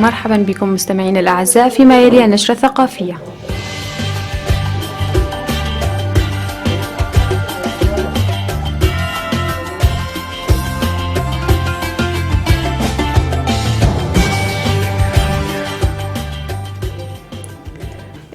مرحبا بكم مستمعين الأعزاء فيما يلي النشرة الثقافية.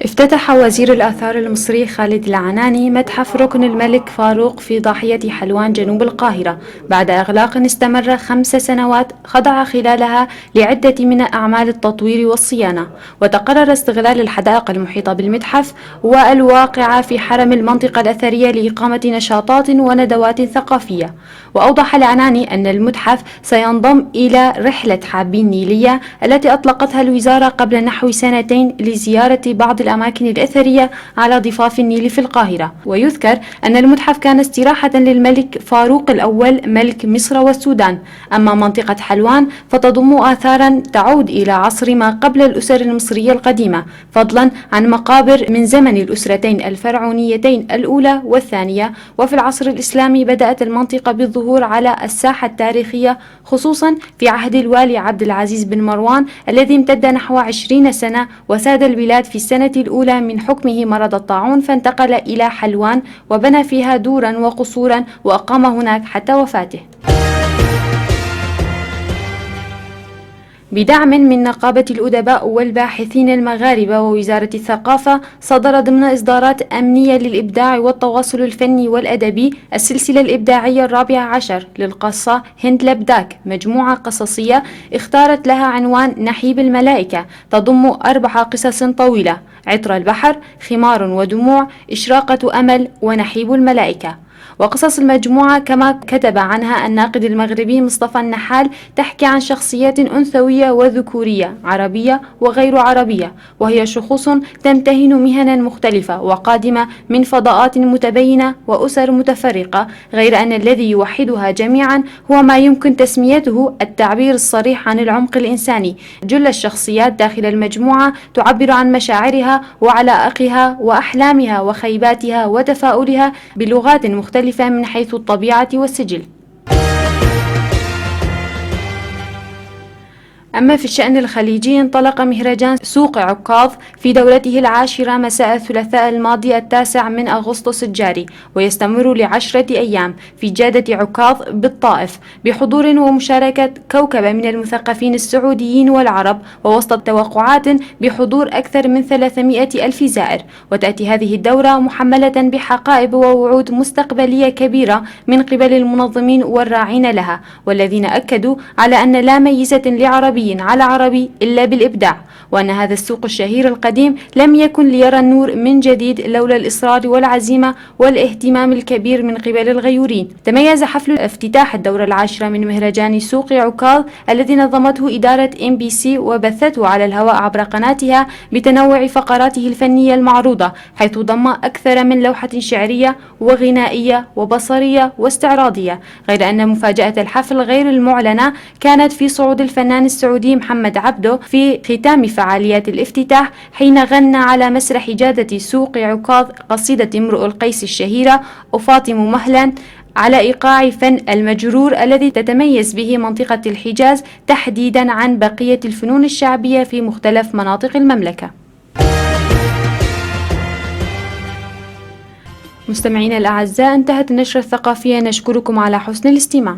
افتتح وزير الآثار المصري خالد العناني متحف ركن الملك فاروق في ضاحية حلوان جنوب القاهرة بعد إغلاق استمر 5 سنوات خضع خلالها لعدة من أعمال التطوير والصيانة. وتقرر استغلال الحدائق المحيطة بالمتحف والواقعة في حرم المنطقة الأثرية لإقامة نشاطات وندوات ثقافية. وأوضح العناني أن المتحف سينضم إلى رحلة حابين نيلية التي أطلقتها الوزارة قبل نحو 2 سنين لزيارة بعض الأماكن الأثرية على ضفاف النيل في القاهرة. ويذكر أن المتحف كان استراحة للملك فاروق الأول ملك مصر والسودان. أما منطقة حلوان فتضم آثارا تعود إلى عصر ما قبل الأسر المصرية القديمة، فضلا عن مقابر من زمن الأسرتين الفرعونيتين الأولى والثانية. وفي العصر الإسلامي بدأت المنطقة بالظهور على الساحة التاريخية، خصوصا في عهد الوالي عبد العزيز بن مروان الذي امتد نحو 20 سنة وساد البلاد في السنة الأولى من حكمه مرض الطاعون، فانتقل إلى حلوان وبنى فيها دورا وقصورا وأقام هناك حتى وفاته. بدعم من نقابة الأدباء والباحثين المغاربة ووزارة الثقافة، صدر ضمن إصدارات أمنية للإبداع والتواصل الفني والأدبي السلسلة الإبداعية 14 للقصة هند لبداك، مجموعة قصصية اختارت لها عنوان نحيب الملائكة، تضم 4 قصص طويلة: عطر البحر، خمار ودموع، إشراقة أمل، ونحيب الملائكة. وقصص المجموعة كما كتب عنها الناقد المغربي مصطفى النحال تحكي عن شخصيات أنثوية وذكورية، عربية وغير عربية، وهي شخوص تمتهن مهنا مختلفة وقادمة من فضاءات متبينة وأسر متفرقة، غير أن الذي يوحدها جميعا هو ما يمكن تسميته التعبير الصريح عن العمق الإنساني. جل الشخصيات داخل المجموعة تعبر عن مشاعرها وعلائقها وأحلامها وخيباتها وتفاؤلها بلغات مختلفة من حيث الطبيعة والسجل. أما في الشأن الخليجي، انطلق مهرجان سوق عكاظ في دورته 10 مساء الثلاثاء الماضي 9 من أغسطس الجاري، ويستمر ل10 أيام في جادة عكاظ بالطائف، بحضور ومشاركة كوكبة من المثقفين السعوديين والعرب، ووسط توقعات بحضور أكثر من 300 ألف زائر. وتأتي هذه الدورة محملة بحقائب ووعود مستقبلية كبيرة من قبل المنظمين والراعين لها، والذين أكدوا على أن لا ميزة لعربي على عربي إلا بالإبداع، وأن هذا السوق الشهير القديم لم يكن ليرى النور من جديد لولا الإصرار والعزيمة والاهتمام الكبير من قبل الغيورين. تميز حفل افتتاح الدورة 10 من مهرجان سوق عكاظ الذي نظمته إدارة MBC وبثته على الهواء عبر قناتها بتنوع فقراته الفنية المعروضة، حيث ضم أكثر من لوحة شعرية وغنائية وبصرية واستعراضية، غير أن مفاجأة الحفل غير المعلنة كانت في صعود الفنان السعودي محمد عبده في ختام فعاليات الافتتاح، حين غنى على مسرح جادة سوق عكاظ قصيدة امرؤ القيس الشهيرة أفاطم مهلا، على إيقاع فن المجرور الذي تتميز به منطقة الحجاز تحديدا عن بقية الفنون الشعبية في مختلف مناطق المملكة. مستمعينا الأعزاء، انتهت النشرة الثقافية، نشكركم على حسن الاستماع.